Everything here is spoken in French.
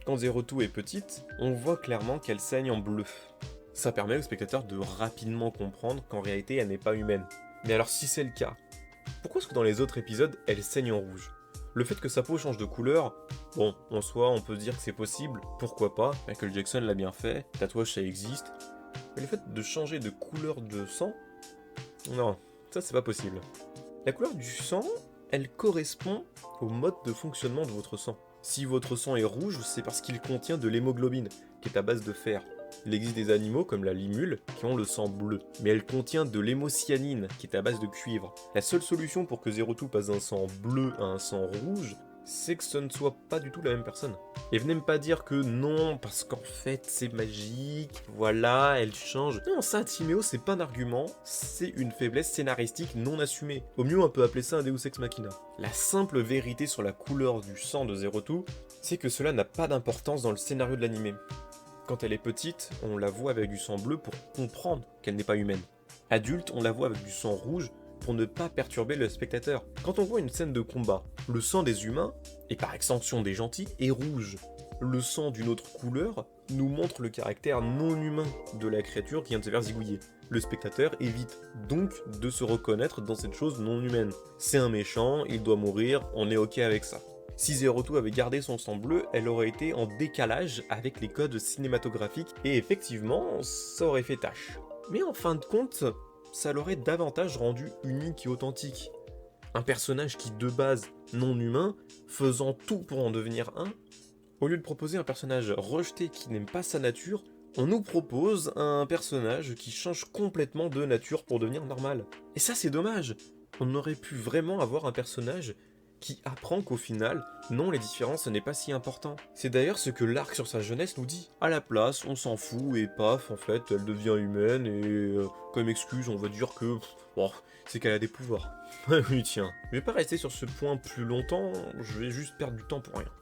Quand Zero Two est petite, on voit clairement qu'elle saigne en bleu. Ça permet au spectateur de rapidement comprendre qu'en réalité elle n'est pas humaine. Mais alors si c'est le cas, pourquoi est-ce que dans les autres épisodes elle saigne en rouge? Le fait que sa peau change de couleur, bon, en soi on peut se dire que c'est possible, pourquoi pas, Michael Jackson l'a bien fait, tatouage ça existe. Mais le fait de changer de couleur de sang, non, ça c'est pas possible. La couleur du sang, elle correspond au mode de fonctionnement de votre sang. Si votre sang est rouge, c'est parce qu'il contient de l'hémoglobine, qui est à base de fer. Il existe des animaux comme la limule qui ont le sang bleu, mais elle contient de l'hémocyanine qui est à base de cuivre. La seule solution pour que Zero Two passe d'un sang bleu à un sang rouge, c'est que ce ne soit pas du tout la même personne. Et venez me pas dire que non, parce qu'en fait c'est magique, voilà, elle change. Non, ça, Timéo, c'est pas un argument, c'est une faiblesse scénaristique non assumée. Au mieux, on peut appeler ça un Deus Ex Machina. La simple vérité sur la couleur du sang de Zero Two, c'est que cela n'a pas d'importance dans le scénario de l'anime. Quand elle est petite, on la voit avec du sang bleu pour comprendre qu'elle n'est pas humaine. Adulte, on la voit avec du sang rouge pour ne pas perturber le spectateur. Quand on voit une scène de combat, le sang des humains, et par extension des gentils, est rouge. Le sang d'une autre couleur nous montre le caractère non humain de la créature qui vient de se faire zigouiller. Le spectateur évite donc de se reconnaître dans cette chose non humaine. C'est un méchant, il doit mourir, on est ok avec ça. Si Zero Two avait gardé son sang bleu, elle aurait été en décalage avec les codes cinématographiques, et effectivement, ça aurait fait tâche. Mais en fin de compte, ça l'aurait davantage rendu unique et authentique. Un personnage qui, de base, non humain, faisant tout pour en devenir un, au lieu de proposer un personnage rejeté qui n'aime pas sa nature, on nous propose un personnage qui change complètement de nature pour devenir normal. Et ça, c'est dommage. On aurait pu vraiment avoir un personnage qui apprend qu'au final, non, les différences, ce n'est pas si important. C'est d'ailleurs ce que l'arc sur sa jeunesse nous dit. À la place, on s'en fout et paf, en fait, elle devient humaine et comme excuse, on va dire que, bon, c'est qu'elle a des pouvoirs. Oui, tiens. Je vais pas rester sur ce point plus longtemps, je vais juste perdre du temps pour rien.